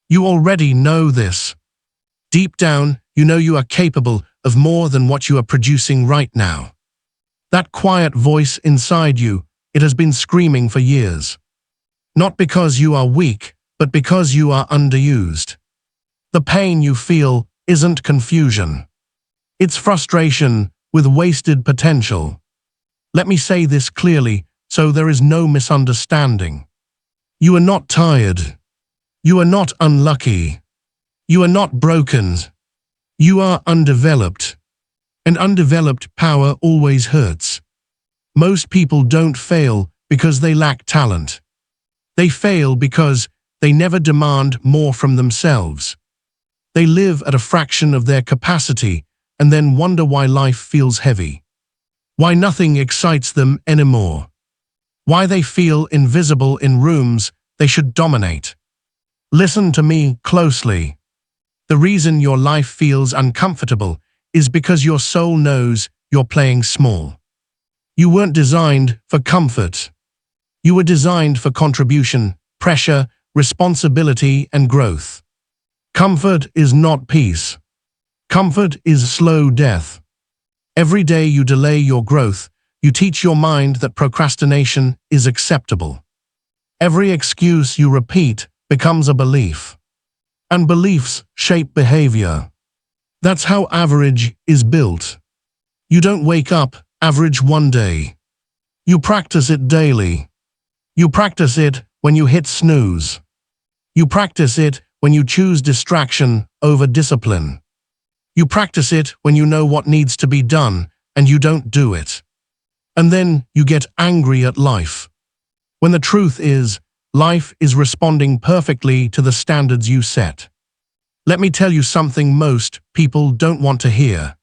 You already know this. Deep down, you know you are capable of more than what you are producing right now. That quiet voice inside you, it has been screaming for years. Not because you are weak, but because you are underused. The pain you feel isn't confusion. It's frustration with wasted potential. Let me say this clearly so there is no misunderstanding. You are not tired. You are not unlucky. You are not broken. You are undeveloped. And undeveloped power always hurts. Most people don't fail because they lack talent. They fail because they never demand more from themselves. They live at a fraction of their capacity and then wonder why life feels heavy. Why nothing excites them anymore. Why they feel invisible in rooms they should dominate. Listen to me closely. The reason your life feels uncomfortable is because your soul knows you're playing small. You weren't designed for comfort. You were designed for contribution, pressure, responsibility, and growth. Comfort is not peace. Comfort is slow death. Every day you delay your growth, you teach your mind that procrastination is acceptable. Every excuse you repeat becomes a belief. And beliefs shape behavior. That's how average is built. You don't wake up average one day. You practice it daily. You practice it when you hit snooze. You practice it when you choose distraction over discipline. You practice it when you know what needs to be done and you don't do it. And then you get angry at life. When the truth is, life is responding perfectly to the standards you set. Let me tell you something most people don't want to hear.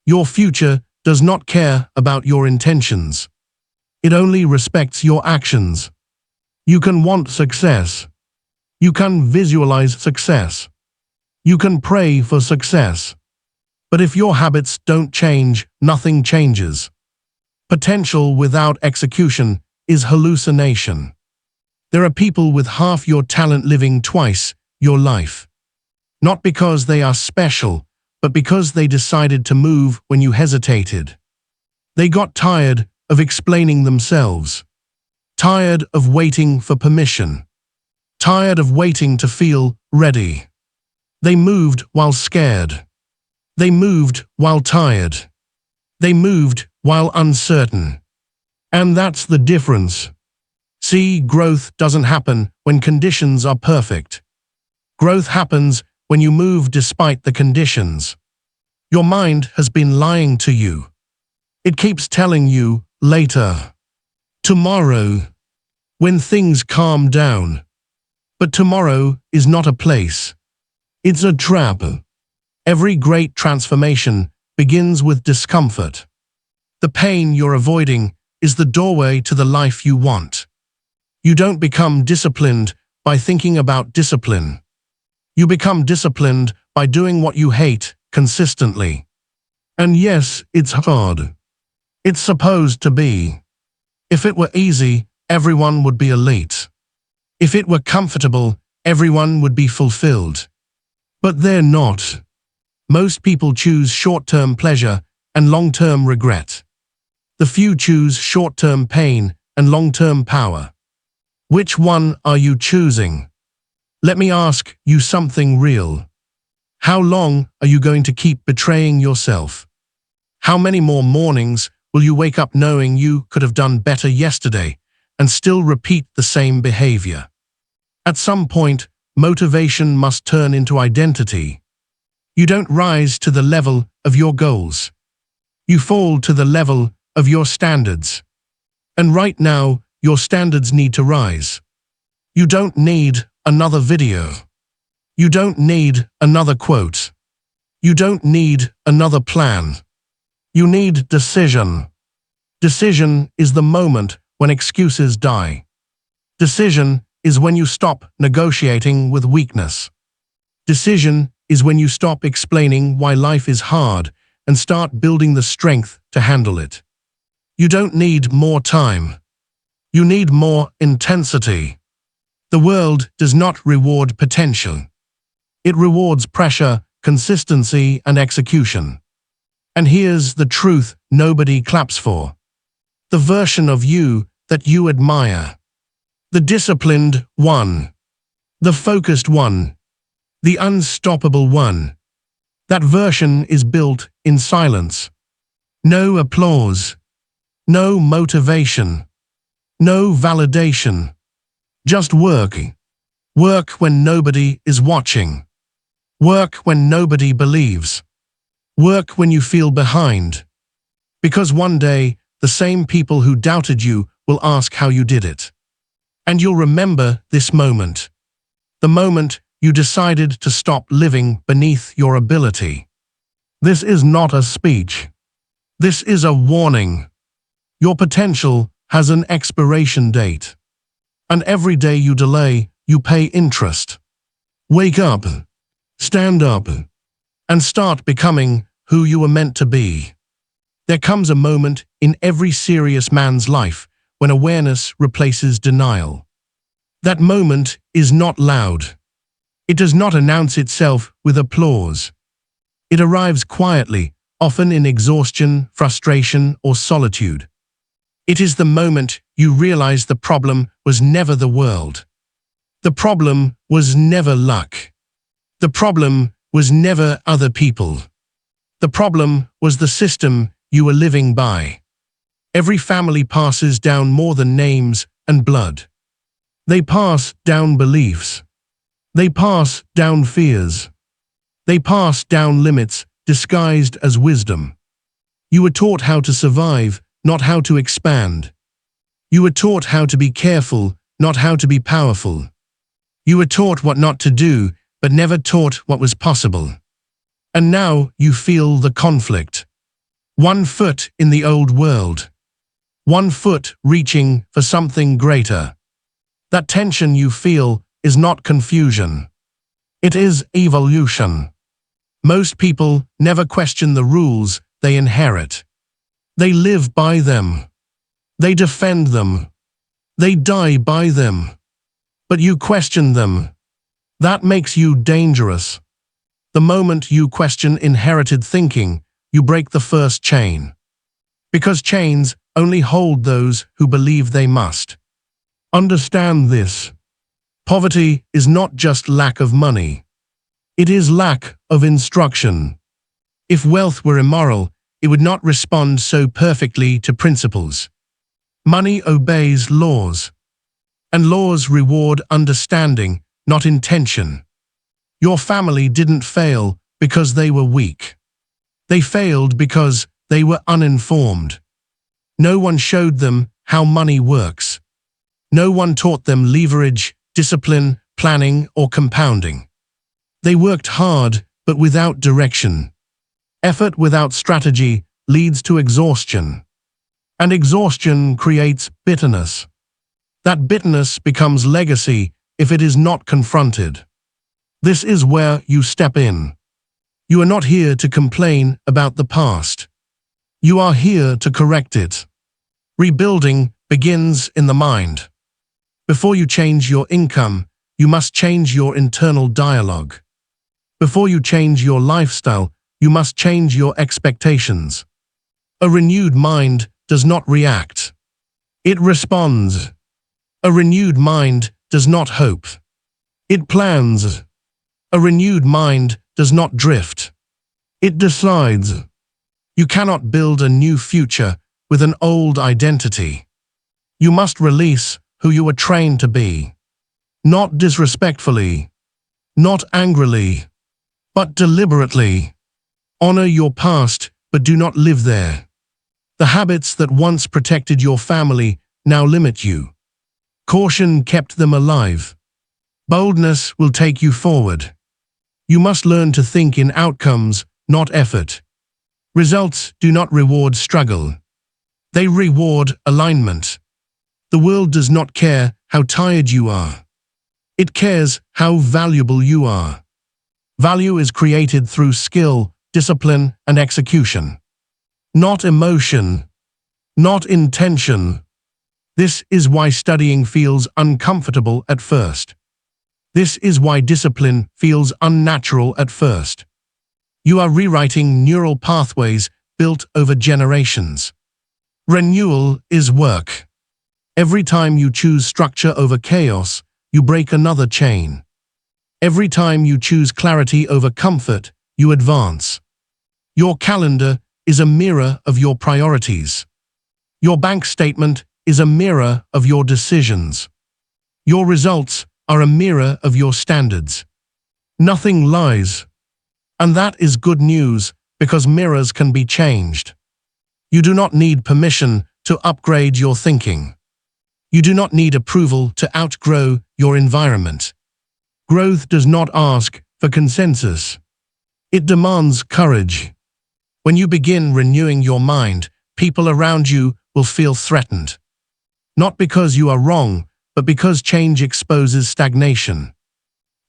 Your future does not care about your intentions. It only respects your actions. You can want success. You can visualize success. You can pray for success. But if your habits don't change, nothing changes. Potential without execution is hallucination. There are people with half your talent living twice your life. Not because they are special, but because they decided to move when you hesitated. They got tired of explaining themselves. Tired of waiting for permission. Tired of waiting to feel ready. They moved while scared. They moved while tired. They moved while uncertain. And that's the difference. See, growth doesn't happen when conditions are perfect. Growth happens when you move despite the conditions. Your mind has been lying to you. It keeps telling you later, tomorrow, when things calm down. But tomorrow is not a place. It's a trap. Every great transformation begins with discomfort. The pain you're avoiding is the doorway to the life you want. You don't become disciplined by thinking about discipline. You become disciplined by doing what you hate consistently. And yes, it's hard. It's supposed to be. If it were easy, everyone would be elite. If it were comfortable, everyone would be fulfilled. But they're not. Most people choose short-term pleasure and long-term regret. The few choose short-term pain and long-term power. Which one are you choosing? Let me ask you something real. How long are you going to keep betraying yourself? How many more mornings will you wake up knowing you could have done better yesterday and still repeat the same behavior? At some point, motivation must turn into identity. You don't rise to the level of your goals. You fall to the level of your standards. And right now, your standards need to rise. You don't need another video. You don't need another quote. You don't need another plan. You need decision. Decision is the moment when excuses die. Decision is when you stop negotiating with weakness. Decision is when you stop explaining why life is hard and start building the strength to handle it. You don't need more time. You need more intensity. The world does not reward potential. It rewards pressure, consistency, and execution. And here's the truth nobody claps for. The version of you that you admire. The disciplined one. The focused one. The unstoppable one. That version is built in silence. No applause. No motivation. No validation. Just work. Work when nobody is watching. Work when nobody believes. Work when you feel behind. Because one day, the same people who doubted you will ask how you did it. And you'll remember this moment. The moment you decided to stop living beneath your ability. This is not a speech. This is a warning. Your potential has an expiration date. And every day you delay, you pay interest. Wake up, stand up, and start becoming who you were meant to be. There comes a moment in every serious man's life when awareness replaces denial. That moment is not loud. It does not announce itself with applause. It arrives quietly, often in exhaustion, frustration, or solitude. It is the moment you realize the problem was never the world. The problem was never luck. The problem was never other people. The problem was the system you were living by. Every family passes down more than names and blood. They pass down beliefs. They pass down fears. They pass down limits disguised as wisdom. You were taught how to survive, not how to expand. You were taught how to be careful, not how to be powerful. You were taught what not to do, but never taught what was possible. And now you feel the conflict. 1 foot in the old world. 1 foot reaching for something greater. That tension you feel is not confusion. It is evolution. Most people never question the rules they inherit. They live by them. They defend them. They die by them. But you question them. That makes you dangerous. The moment you question inherited thinking, you break the first chain. Because chains only hold those who believe they must. Understand this. Poverty is not just lack of money. It is lack of instruction. If wealth were immoral, it would not respond so perfectly to principles. Money obeys laws. And laws reward understanding, not intention. Your family didn't fail because they were weak. They failed because they were uninformed. No one showed them how money works. No one taught them leverage, discipline, planning, or compounding. They worked hard, but without direction. Effort without strategy leads to exhaustion. And exhaustion creates bitterness. That bitterness becomes legacy if it is not confronted. This is where you step in. You are not here to complain about the past. You are here to correct it. Rebuilding begins in the mind. Before you change your income, you must change your internal dialogue. Before you change your lifestyle, you must change your expectations. A renewed mind does not react. It responds. A renewed mind does not hope. It plans. A renewed mind does not drift. It decides. You cannot build a new future with an old identity. You must release who you were trained to be. Not disrespectfully, not angrily, but deliberately. Honor your past, but do not live there. The habits that once protected your family now limit you. Caution kept them alive. Boldness will take you forward. You must learn to think in outcomes, not effort. Results do not reward struggle. They reward alignment. The world does not care how tired you are. It cares how valuable you are. Value is created through skill, discipline, and execution. Not emotion. Not intention. This is why studying feels uncomfortable at first. This is why discipline feels unnatural at first. You are rewriting neural pathways built over generations. Renewal is work. Every time you choose structure over chaos, you break another chain. Every time you choose clarity over comfort, you advance. Your calendar is a mirror of your priorities. Your bank statement is a mirror of your decisions. Your results are a mirror of your standards. Nothing lies. And that is good news, because mirrors can be changed. You do not need permission to upgrade your thinking. You do not need approval to outgrow your environment. Growth does not ask for consensus. It demands courage. When you begin renewing your mind, people around you will feel threatened. Not because you are wrong, but because change exposes stagnation.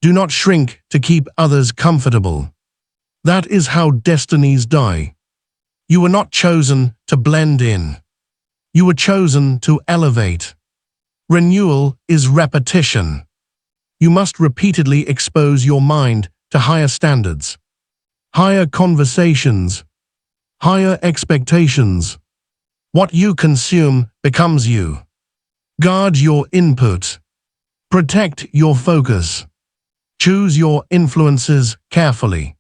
Do not shrink to keep others comfortable. That is how destinies die. You were not chosen to blend in. You were chosen to elevate. Renewal is repetition. You must repeatedly expose your mind to higher standards, higher conversations, higher expectations. What you consume becomes you. Guard your input. Protect your focus. Choose your influences carefully.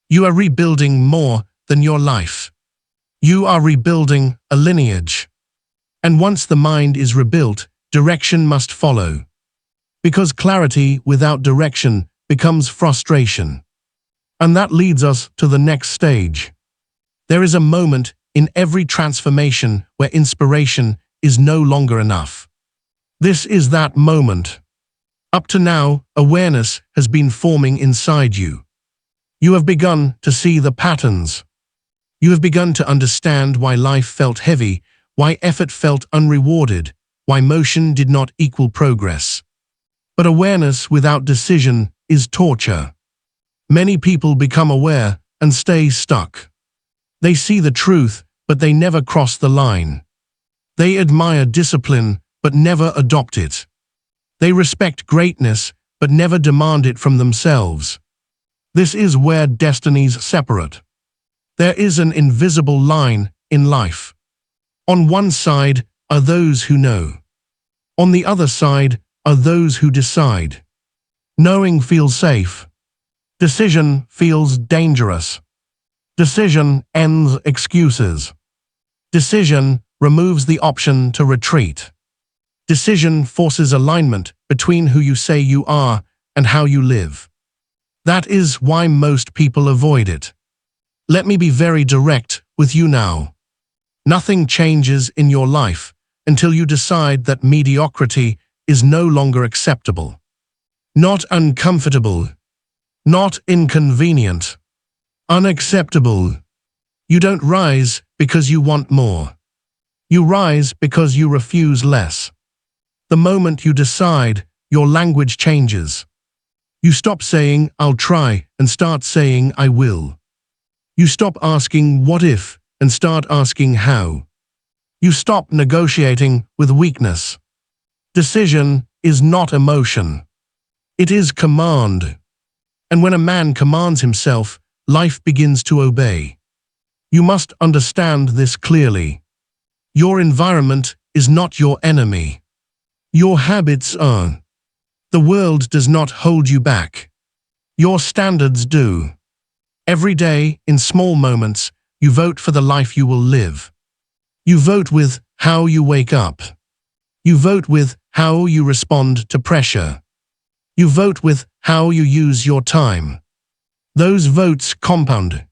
You are rebuilding more than your life. You are rebuilding a lineage. And once the mind is rebuilt, direction must follow. Because clarity without direction becomes frustration. And that leads us to the next stage. There is a moment in every transformation where inspiration is no longer enough. This is that moment. Up to now, awareness has been forming inside you. You have begun to see the patterns. You have begun to understand why life felt heavy, why effort felt unrewarded, why motion did not equal progress. But awareness without decision is torture. Many people become aware and stay stuck. They see the truth, but they never cross the line. They admire discipline, but never adopt it. They respect greatness, but never demand it from themselves. This is where destinies separate. There is an invisible line in life. On one side are those who know. On the other side are those who decide. Knowing feels safe. Decision feels dangerous. Decision ends excuses. Decision removes the option to retreat. Decision forces alignment between who you say you are and how you live. That is why most people avoid it. Let me be very direct with you now. Nothing changes in your life until you decide that mediocrity is no longer acceptable. Not uncomfortable. Not inconvenient. Unacceptable. You don't rise because you want more. You rise because you refuse less. The moment you decide, your language changes. You stop saying, "I'll try," and start saying, "I will." You stop asking, "What if?" and start asking, "How?" You stop negotiating with weakness. Decision is not emotion. It is command. And when a man commands himself, life begins to obey. You must understand this clearly. Your environment is not your enemy. Your habits are. The world does not hold you back. Your standards do. Every day, in small moments, you vote for the life you will live. You vote with how you wake up. You vote with how you respond to pressure. You vote with how you use your time. Those votes compound.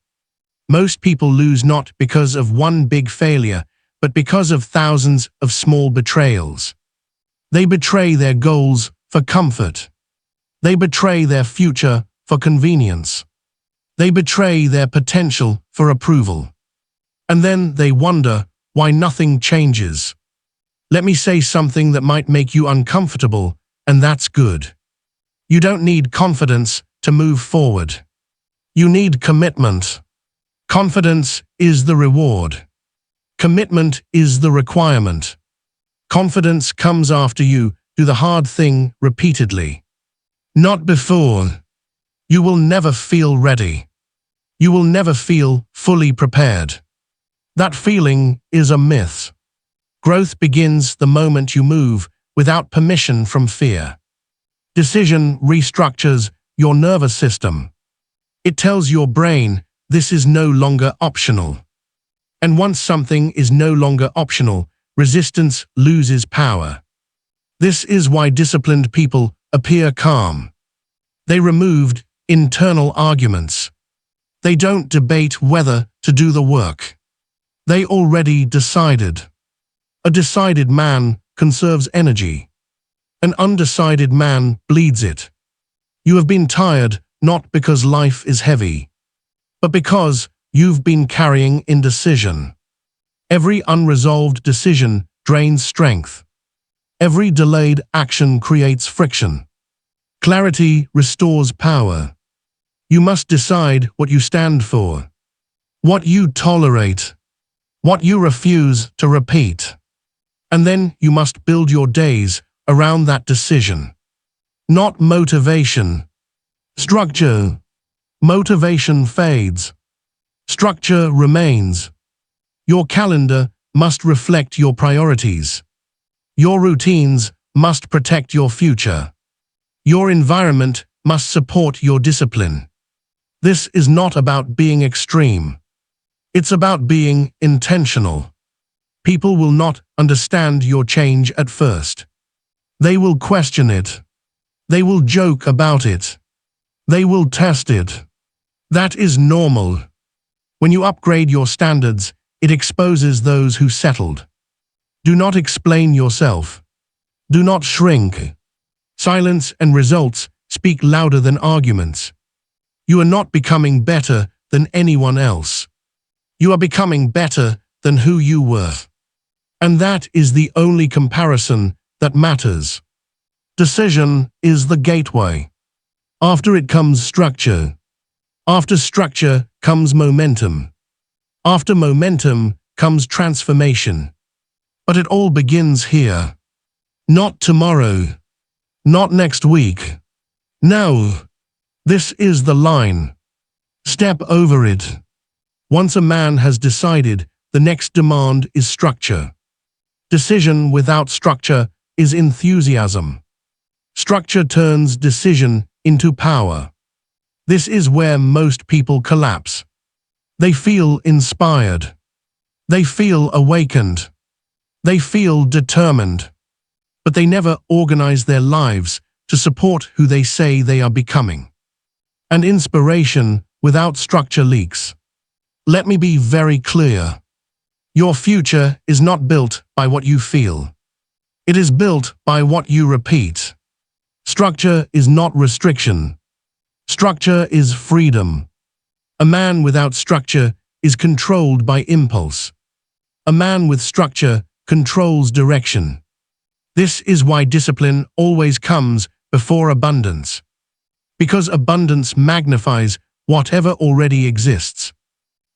Most people lose not because of one big failure, but because of thousands of small betrayals. They betray their goals for comfort. They betray their future for convenience. They betray their potential for approval. And then they wonder why nothing changes. Let me say something that might make you uncomfortable, and that's good. You don't need confidence to move forward. You need commitment. Confidence is the reward. Commitment is the requirement. Confidence comes after you do the hard thing repeatedly. Not before. You will never feel ready. You will never feel fully prepared. That feeling is a myth. Growth begins the moment you move without permission from fear. Decision restructures your nervous system. It tells your brain this is no longer optional. And once something is no longer optional, resistance loses power. This is why disciplined people appear calm. They removed internal arguments. They don't debate whether to do the work. They already decided. A decided man conserves energy. An undecided man bleeds it. You have been tired not because life is heavy, but because you've been carrying indecision. Every unresolved decision drains strength. Every delayed action creates friction. Clarity restores power. You must decide what you stand for, what you tolerate, what you refuse to repeat. And then you must build your days around that decision. Not motivation. Structure. Motivation fades. Structure remains. Your calendar must reflect your priorities. Your routines must protect your future. Your environment must support your discipline. This is not about being extreme. It's about being intentional. People will not understand your change at first. They will question it. They will joke about it. They will test it. That is normal. When you upgrade your standards, it exposes those who settled. Do not explain yourself. Do not shrink. Silence and results speak louder than arguments. You are not becoming better than anyone else. You are becoming better than who you were. And that is the only comparison that matters. Decision is the gateway. After it comes structure. After structure comes momentum. After momentum comes transformation. But it all begins here. Not tomorrow. Not next week. Now. This is the line. Step over it. Once a man has decided, the next demand is structure. Decision without structure is enthusiasm. Structure turns decision into power. This is where most people collapse. They feel inspired. They feel awakened. They feel determined. But they never organize their lives to support who they say they are becoming. And inspiration without structure leaks. Let me be very clear. Your future is not built by what you feel. It is built by what you repeat. Structure is not restriction. Structure is freedom. A man without structure is controlled by impulse. A man with structure controls direction. This is why discipline always comes before abundance. Because abundance magnifies whatever already exists.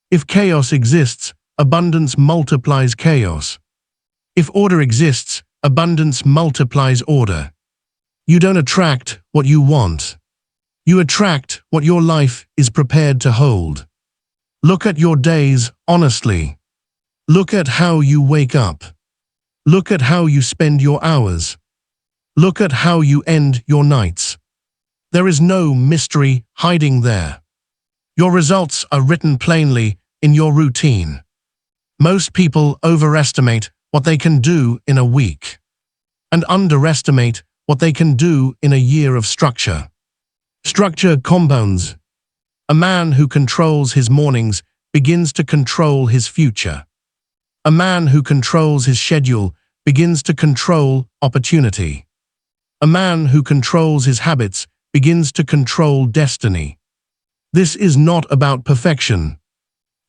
If chaos exists, abundance multiplies chaos. If order exists, abundance multiplies order. You don't attract what you want. You attract what your life is prepared to hold. Look at your days honestly. Look at how you wake up. Look at how you spend your hours. Look at how you end your nights. There is no mystery hiding there. Your results are written plainly in your routine. Most people overestimate what they can do in a week and underestimate what they can do in a year of structure. Structure compounds. A man who controls his mornings begins to control his future. A man who controls his schedule begins to control opportunity. A man who controls his habits begins to control destiny. This is not about perfection.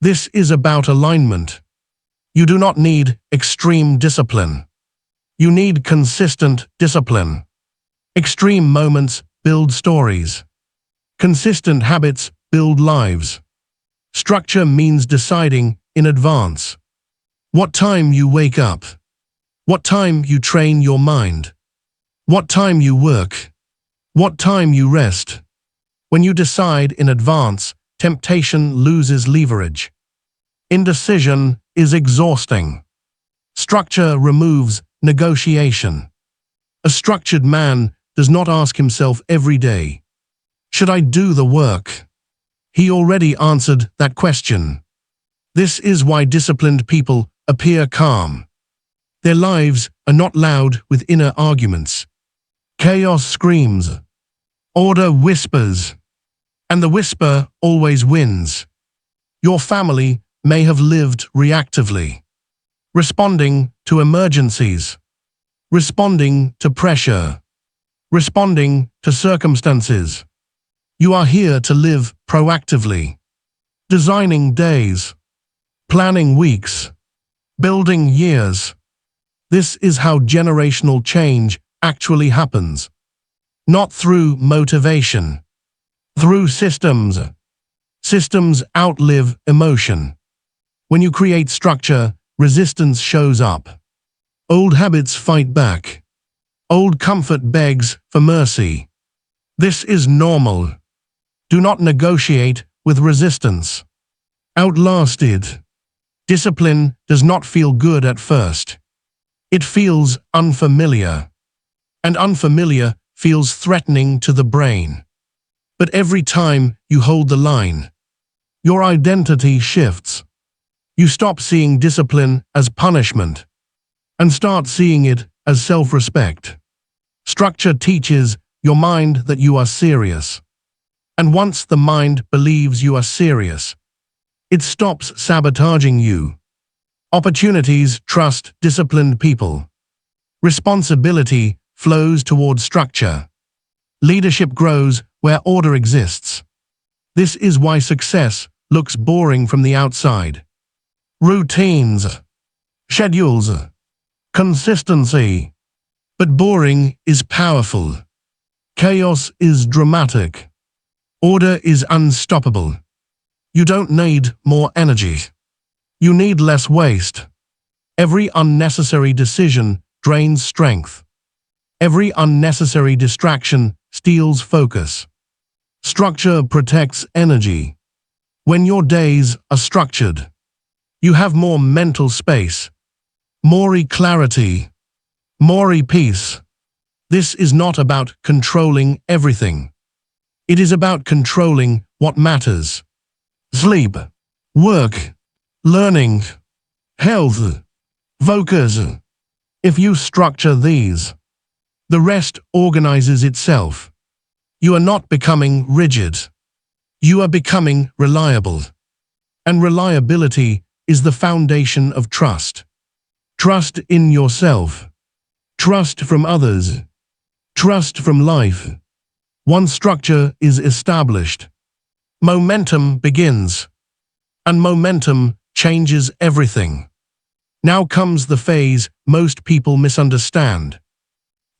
This is about alignment. You do not need extreme discipline. You need consistent discipline. Extreme moments build stories. Consistent habits build lives. Structure means deciding in advance what time you wake up, what time you train your mind, what time you work, what time you rest. When you decide in advance, temptation loses leverage. Indecision is exhausting. Structure removes negotiation. A structured man does not ask himself every day, "Should I do the work?" He already answered that question. This is why disciplined people appear calm. Their lives are not loud with inner arguments. Chaos screams. Order whispers. And the whisper always wins. Your family may have lived reactively, responding to emergencies, responding to pressure, responding to circumstances. You are here to live proactively, designing days, planning weeks, building years. This is how generational change actually happens. Not through motivation, through systems. Systems outlive emotion. When you create structure, resistance shows up. Old habits fight back. Old comfort begs for mercy. This is normal. Do not negotiate with resistance. Outlast it. Discipline does not feel good at first. It feels unfamiliar. And unfamiliar feels threatening to the brain. But every time you hold the line, your identity shifts. You stop seeing discipline as punishment and start seeing it as self-respect. Structure teaches your mind that you are serious. And once the mind believes you are serious, it stops sabotaging you. Opportunities trust disciplined people. Responsibility flows towards structure. Leadership grows where order exists. This is why success looks boring from the outside. Routines, schedules, consistency. But boring is powerful. Chaos is dramatic. Order is unstoppable. You don't need more energy. You need less waste. Every unnecessary decision drains strength. Every unnecessary distraction steals focus. Structure protects energy. When your days are structured, you have more mental space, more clarity, more peace. This is not about controlling everything. It is about controlling what matters. Sleep, work, learning, health, focus. If you structure these, the rest organizes itself. You are not becoming rigid. You are becoming reliable. And reliability is the foundation of trust. Trust in yourself. Trust from others. Trust from life. Once structure is established, momentum begins. And momentum changes everything. Now comes the phase most people misunderstand.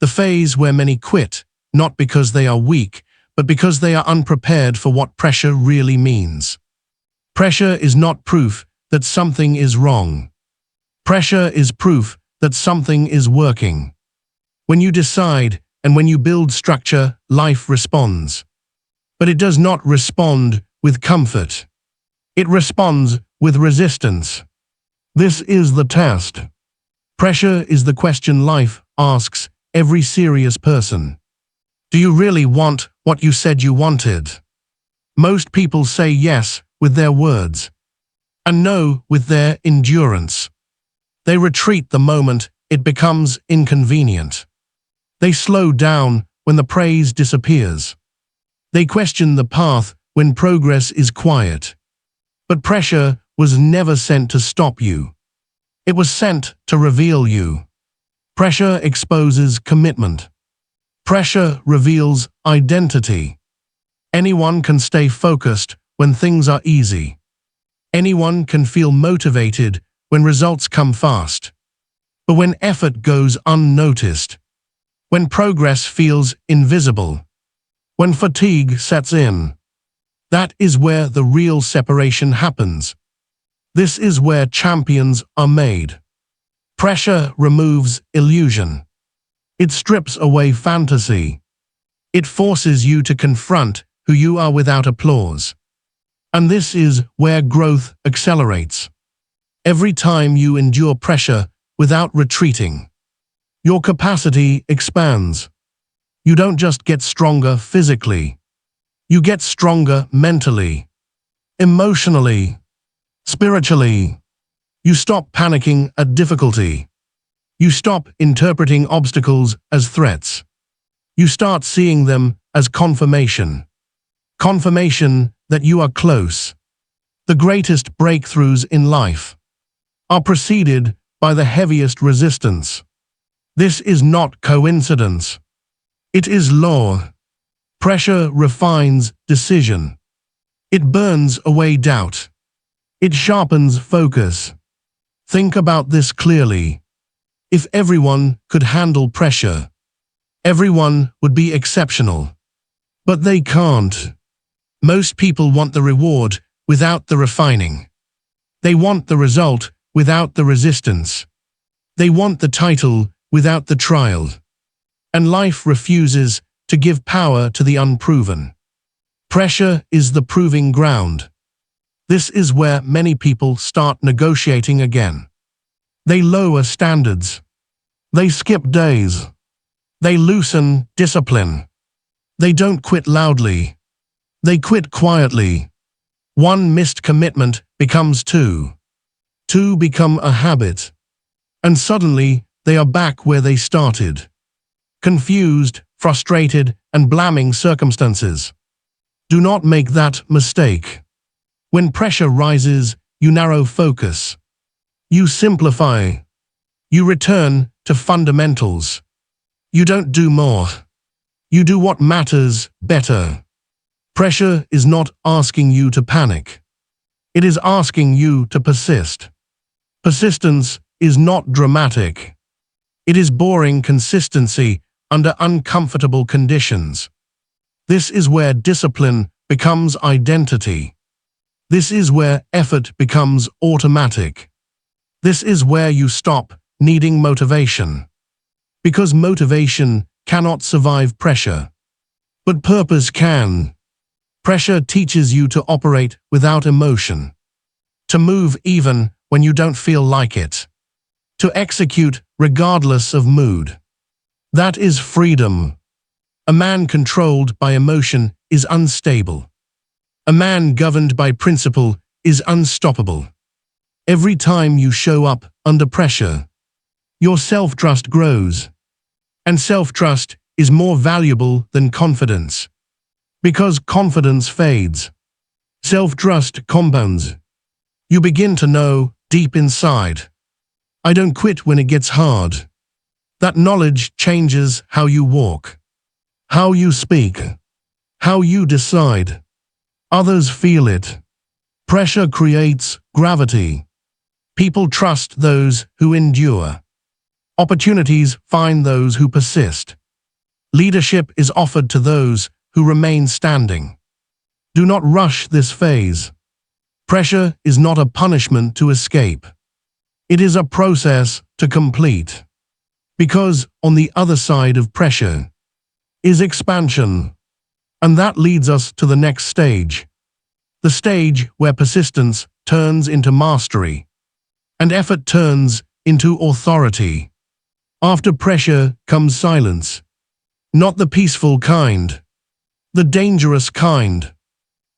The phase where many quit, not because they are weak, but because they are unprepared for what pressure really means. Pressure is not proof that something is wrong. Pressure is proof that something is working. When you decide and when you build structure, life responds. But it does not respond with comfort. It responds with resistance. This is the test. Pressure is the question life asks every serious person. Do you really want what you said you wanted? Most people say yes with their words and no with their endurance. They retreat the moment it becomes inconvenient. They slow down when the praise disappears. They question the path when progress is quiet. But pressure was never sent to stop you. It was sent to reveal you. Pressure exposes commitment. Pressure reveals identity. Anyone can stay focused when things are easy. Anyone can feel motivated when results come fast. But when effort goes unnoticed, when progress feels invisible, when fatigue sets in, that is where the real separation happens. This is where champions are made. Pressure removes illusion. It strips away fantasy. It forces you to confront who you are without applause. And this is where growth accelerates. Every time you endure pressure without retreating, your capacity expands. You don't just get stronger physically. You get stronger mentally, emotionally, spiritually. You stop panicking at difficulty. You stop interpreting obstacles as threats. You start seeing them as confirmation. Confirmation that you are close. The greatest breakthroughs in life are preceded by the heaviest resistance. This is not coincidence. It is law. Pressure refines decision. It burns away doubt. It sharpens focus. Think about this clearly. If everyone could handle pressure, everyone would be exceptional. But they can't. Most people want the reward without the refining. They want the result without the resistance. They want the title without the trial. And life refuses to give power to the unproven. Pressure is the proving ground. This is where many people start negotiating again. They lower standards. They skip days. They loosen discipline. They don't quit loudly. They quit quietly. One missed commitment becomes two. Two become a habit. And suddenly, they are back where they started. Confused, frustrated, and blaming circumstances. Do not make that mistake. When pressure rises, you narrow focus. You simplify. You return to fundamentals. You don't do more. You do what matters better. Pressure is not asking you to panic. It is asking you to persist. Persistence is not dramatic. It is boring consistency under uncomfortable conditions. This is where discipline becomes identity. This is where effort becomes automatic. This is where you stop needing motivation. Because motivation cannot survive pressure. But purpose can. Pressure teaches you to operate without emotion. To move even when you don't feel like it. To execute regardless of mood. That is freedom. A man controlled by emotion is unstable. A man governed by principle is unstoppable. Every time you show up under pressure, your self-trust grows. And self-trust is more valuable than confidence. Because confidence fades. Self-trust compounds. You begin to know, deep inside, I don't quit when it gets hard. That knowledge changes how you walk, how you speak, how you decide. Others feel it. Pressure creates gravity. People trust those who endure. Opportunities find those who persist. Leadership is offered to those who remain standing. Do not rush this phase. Pressure is not a punishment to escape. It is a process to complete. Because on the other side of pressure is expansion. And that leads us to the next stage. The stage where persistence turns into mastery. And effort turns into authority. After pressure comes silence. Not the peaceful kind. The dangerous kind.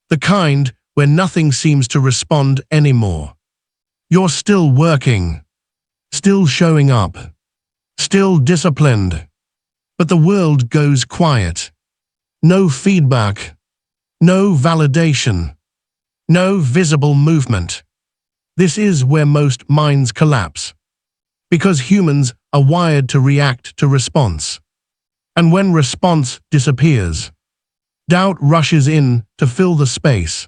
The kind where nothing seems to respond anymore. You're still working. Still showing up. Still disciplined. But the world goes quiet. No feedback. No validation. No visible movement. This is where most minds collapse. Because humans are wired to react to response. And when response disappears, doubt rushes in to fill the space.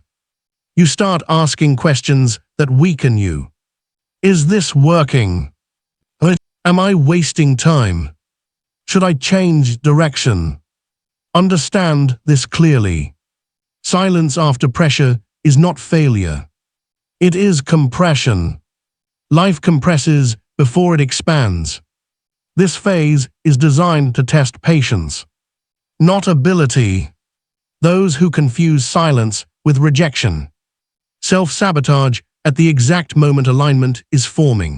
You start asking questions that weaken you. Is this working? Am I wasting time? Should I change direction? Understand this clearly. Silence after pressure is not failure. It is compression. Life compresses before it expands. This phase is designed to test patience, not ability. Those who confuse silence with rejection. Self-sabotage at the exact moment alignment is forming.